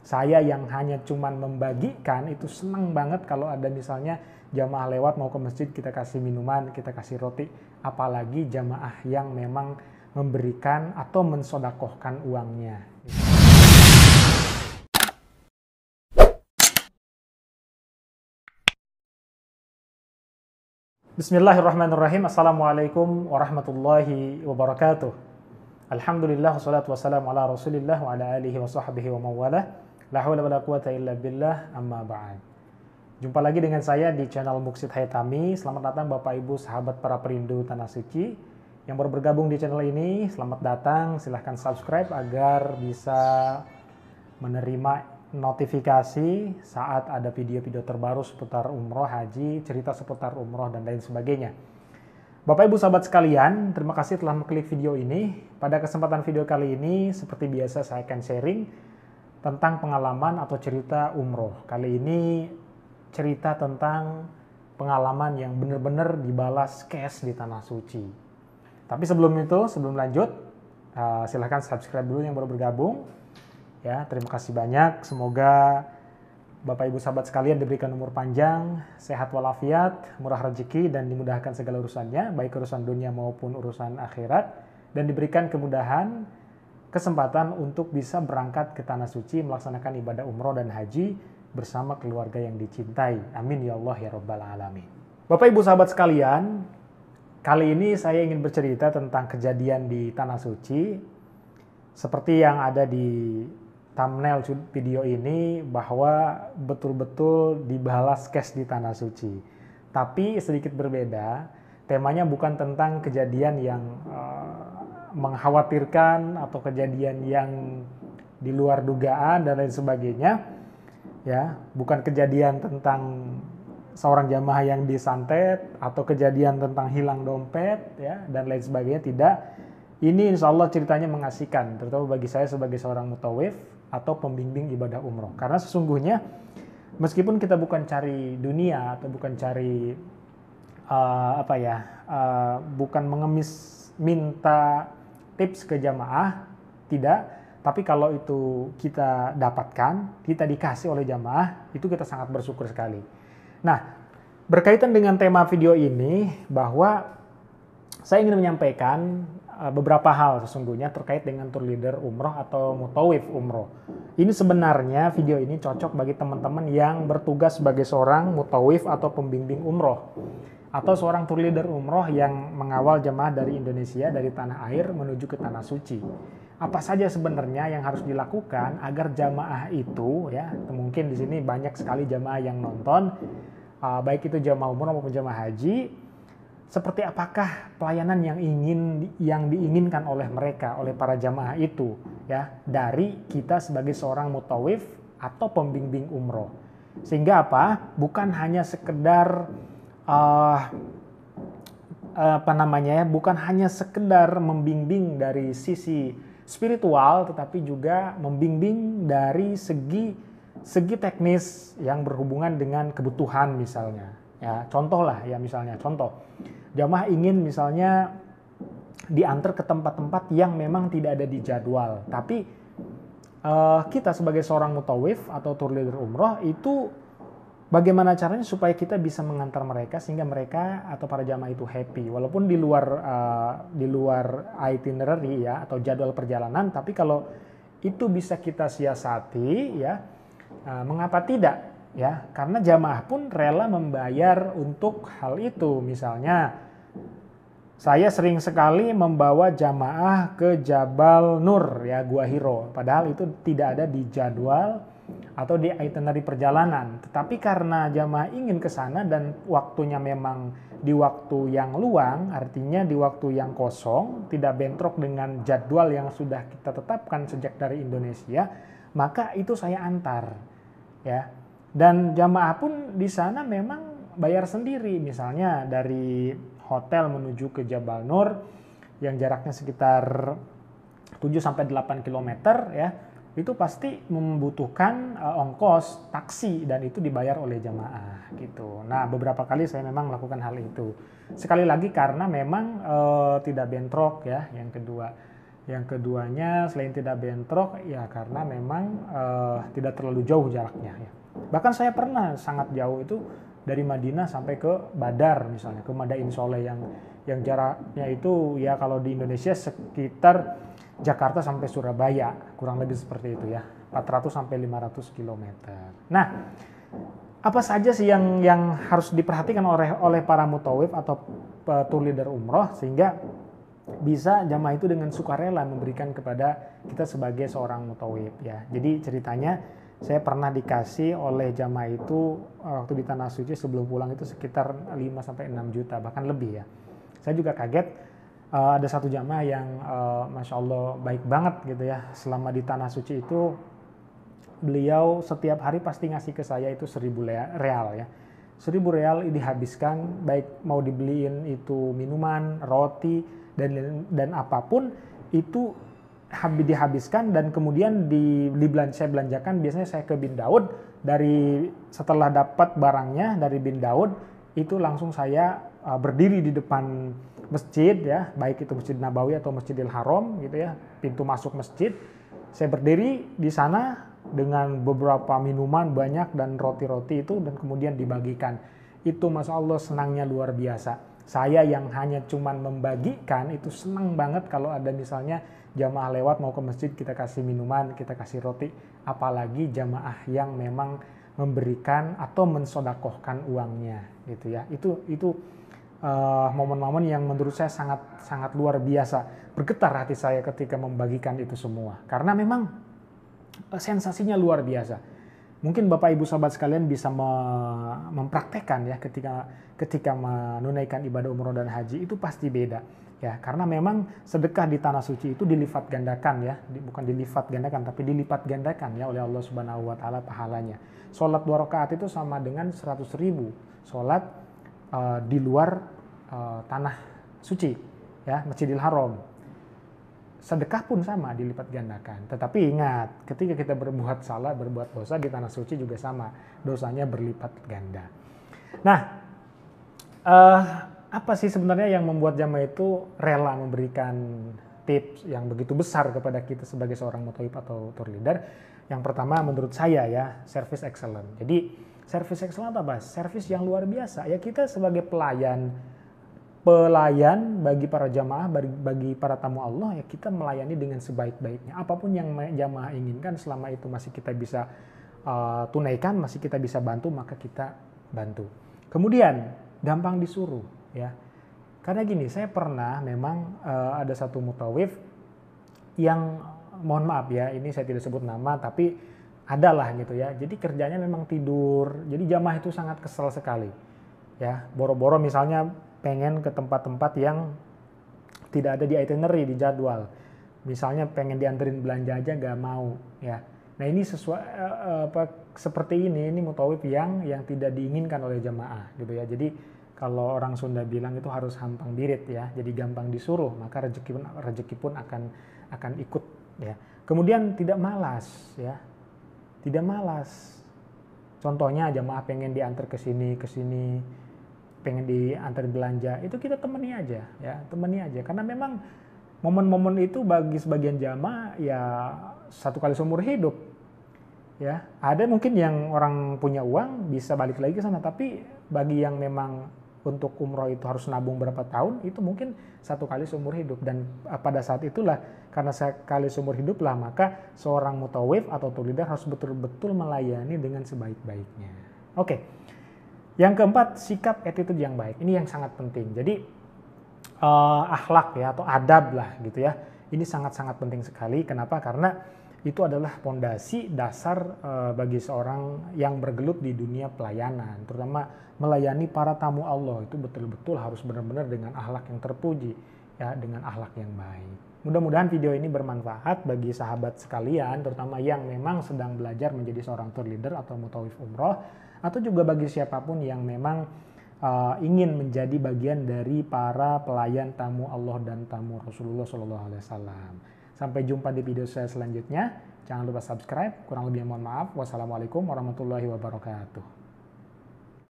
Saya yang hanya cuman membagikan itu senang banget kalau ada misalnya jamaah lewat mau ke masjid kita kasih minuman, kita kasih roti. Apalagi jamaah yang memang memberikan atau mensodakohkan uangnya. Bismillahirrahmanirrahim. Assalamualaikum warahmatullahi wabarakatuh. Alhamdulillah wassalatu wassalamu ala Rasulillah wa ala alihi wa sahbihi wa mawalah. La haula wala quwata illa billah, amma ba'd. Jumpa lagi dengan saya di channel Muksid Haitami. Selamat datang Bapak Ibu sahabat para perindu Tanah Suci yang baru bergabung di channel ini. Selamat datang, silahkan subscribe agar bisa menerima notifikasi saat ada video-video terbaru seputar umroh, haji, cerita seputar umroh, dan lain sebagainya. Bapak Ibu sahabat sekalian, terima kasih telah mengklik video ini. Pada kesempatan video kali ini, seperti biasa saya akan sharing tentang pengalaman atau cerita umroh. Kali ini cerita tentang pengalaman yang benar-benar dibalas cash di Tanah Suci. Tapi sebelum lanjut, silahkan subscribe dulu yang baru bergabung. Ya, terima kasih banyak. Semoga Bapak Ibu sahabat sekalian diberikan umur panjang, sehat walafiat, murah rezeki, dan dimudahkan segala urusannya, baik urusan dunia maupun urusan akhirat, dan diberikan kemudahan, kesempatan untuk bisa berangkat ke Tanah Suci melaksanakan ibadah umroh dan haji bersama keluarga yang dicintai. Amin ya Allah ya Rabbal Alamin. Bapak Ibu sahabat sekalian, kali ini saya ingin bercerita tentang kejadian di Tanah Suci, seperti yang ada di thumbnail video ini, bahwa betul-betul dibalas cash di Tanah Suci. Tapi sedikit berbeda, temanya bukan tentang kejadian yang mengkhawatirkan atau kejadian yang di luar dugaan dan lain sebagainya. Ya, bukan kejadian tentang seorang jamaah yang disantet atau kejadian tentang hilang dompet ya dan lain sebagainya, tidak. Ini insya Allah ceritanya mengasihkan, terutama bagi saya sebagai seorang mutawif atau pembimbing ibadah umroh. Karena sesungguhnya meskipun kita bukan cari dunia atau bukan cari bukan mengemis minta tips ke jamaah, tidak. Tapi kalau itu kita dapatkan, kita dikasih oleh jamaah, itu kita sangat bersyukur sekali. Nah, berkaitan dengan tema video ini, bahwa saya ingin menyampaikan beberapa hal sesungguhnya terkait dengan tour leader umroh atau mutawif umroh. Ini sebenarnya video ini cocok bagi teman-teman yang bertugas sebagai seorang mutawif atau pembimbing umroh, atau seorang tour leader umroh yang mengawal jemaah dari Indonesia, dari tanah air menuju ke Tanah Suci. Apa saja sebenarnya yang harus dilakukan agar jamaah itu, ya mungkin di sini banyak sekali jamaah yang nonton, baik itu jamaah umroh maupun jamaah haji. Seperti apakah pelayanan yang diinginkan oleh mereka, oleh para jamaah itu, ya, dari kita sebagai seorang mutawif atau pembimbing umroh. Sehingga apa? Bukan hanya sekedar bukan hanya sekedar membimbing dari sisi spiritual, tetapi juga membimbing dari segi teknis yang berhubungan dengan kebutuhan misalnya. Ya, contoh jamaah ingin misalnya diantar ke tempat-tempat yang memang tidak ada di jadwal, tapi kita sebagai seorang mutawif atau tour leader umroh itu bagaimana caranya supaya kita bisa mengantar mereka sehingga mereka atau para jamaah itu happy, walaupun di luar itinerary ya atau jadwal perjalanan, tapi kalau itu bisa kita siasati ya, mengapa tidak? Ya, karena jamaah pun rela membayar untuk hal itu. Misalnya, saya sering sekali membawa jamaah ke Jabal Nur, ya Gua Hiro. Padahal itu tidak ada di jadwal atau di itinerary perjalanan. Tetapi karena jamaah ingin ke sana dan waktunya memang di waktu yang luang, artinya di waktu yang kosong, tidak bentrok dengan jadwal yang sudah kita tetapkan sejak dari Indonesia, maka itu saya antar, ya. Dan jamaah pun di sana memang bayar sendiri. Misalnya dari hotel menuju ke Jabal Nur yang jaraknya sekitar 7-8 km ya, itu pasti membutuhkan ongkos taksi dan itu dibayar oleh jamaah gitu. Nah, beberapa kali saya memang melakukan hal itu. Sekali lagi karena memang tidak bentrok ya. Yang kedua, Yang keduanya selain tidak bentrok ya karena memang tidak terlalu jauh jaraknya ya. Bahkan saya pernah sangat jauh itu dari Madinah sampai ke Badar misalnya, ke Madain Soleh yang jaraknya itu ya kalau di Indonesia sekitar Jakarta sampai Surabaya, kurang lebih seperti itu ya. 400 sampai 500 km. Nah, apa saja sih yang harus diperhatikan oleh para mutawif atau tour leader umroh sehingga bisa jamaah itu dengan sukarela memberikan kepada kita sebagai seorang mutawif ya. Jadi ceritanya saya pernah dikasih oleh jamaah itu waktu di Tanah Suci sebelum pulang itu sekitar 5 sampai 6 juta bahkan lebih ya. Saya juga kaget ada satu jamaah yang Masya Allah baik banget gitu ya. Selama di Tanah Suci itu beliau setiap hari pasti ngasih ke saya itu 1.000 real ya. 1.000 real dihabiskan baik mau dibeliin itu minuman, roti dan apapun itu dihabiskan dan kemudian saya belanjakan. Biasanya saya ke Bin Daud, dari setelah dapat barangnya dari Bin Daud itu langsung saya berdiri di depan masjid ya, baik itu Masjid Nabawi atau Masjidil Haram gitu ya, pintu masuk masjid. Saya berdiri di sana dengan beberapa minuman banyak dan roti-roti itu dan kemudian dibagikan. Itu Masya Allah senangnya luar biasa. Saya yang hanya cuman membagikan itu senang banget kalau ada misalnya jamaah lewat mau ke masjid kita kasih minuman, kita kasih roti. Apalagi jamaah yang memang memberikan atau mensodakohkan uangnya gitu ya. Itu momen-momen yang menurut saya sangat luar biasa. Bergetar hati saya ketika membagikan itu semua. Karena memang sensasinya luar biasa. Mungkin Bapak Ibu sahabat sekalian bisa mempraktekkan ya ketika menunaikan ibadah umroh dan haji itu pasti beda ya, karena memang sedekah di Tanah Suci itu dilipat gandakan ya, bukan dilipat gandakan tapi dilipat gandakan ya oleh Allah Subhanahu wa taala pahalanya. Salat 2 rakaat itu sama dengan 100.000 salat di luar Tanah Suci ya, Masjidil Haram. Sedekah pun sama dilipat gandakan. Tetapi ingat, ketika kita berbuat salah, berbuat dosa di Tanah Suci juga sama, dosanya berlipat ganda. Nah, apa sih sebenarnya yang membuat jamaah itu rela memberikan tips yang begitu besar kepada kita sebagai seorang mutawif atau tour leader? Yang pertama menurut saya ya, service excellent. Jadi service excellent apa? Service yang luar biasa. Ya kita sebagai pelayan bagi para jamaah, bagi para tamu Allah ya kita melayani dengan sebaik-baiknya. Apapun yang jamaah inginkan selama itu masih kita bisa tunaikan, masih kita bisa bantu, maka kita bantu. Kemudian gampang disuruh ya. Karena gini, saya pernah memang ada satu mutawif yang mohon maaf ya, ini saya tidak sebut nama tapi adalah gitu ya. Jadi kerjanya memang tidur. Jadi jamaah itu sangat kesel sekali. Ya, boro-boro misalnya pengen ke tempat-tempat yang tidak ada di itinerary, di jadwal. Misalnya pengen dianterin belanja aja nggak mau ya. Nah ini seperti ini mutawif yang tidak diinginkan oleh jamaah gitu ya. Jadi kalau orang Sunda bilang itu harus hampang birit ya. Jadi gampang disuruh, maka rezeki pun akan ikut ya. Kemudian tidak malas ya. Tidak malas. Contohnya jamaah pengen diantar ke sini, pengen diantar belanja, itu kita temani aja ya, karena memang momen-momen itu bagi sebagian jamaah ya satu kali seumur hidup ya. Ada mungkin yang orang punya uang bisa balik lagi ke sana, tapi bagi yang memang untuk umroh itu harus nabung berapa tahun, itu mungkin satu kali seumur hidup. Dan pada saat itulah, karena sekali seumur hidup lah, maka seorang mutawif atau tour leader harus betul-betul melayani dengan sebaik-baiknya. Oke. Yang keempat, sikap attitude yang baik. Ini yang sangat penting. Jadi akhlak ya atau adab lah gitu ya. Ini sangat-sangat penting sekali. Kenapa? Karena itu adalah pondasi dasar bagi seorang yang bergelut di dunia pelayanan, terutama melayani para tamu Allah. Itu betul-betul harus benar-benar dengan akhlak yang terpuji ya, dengan akhlak yang baik. Mudah-mudahan video ini bermanfaat bagi sahabat sekalian, terutama yang memang sedang belajar menjadi seorang tour leader atau mutawif umroh, atau juga bagi siapapun yang memang ingin menjadi bagian dari para pelayan tamu Allah dan tamu Rasulullah SAW. Sampai jumpa di video saya selanjutnya. Jangan lupa subscribe. Kurang lebihnya mohon maaf. Wassalamualaikum warahmatullahi wabarakatuh.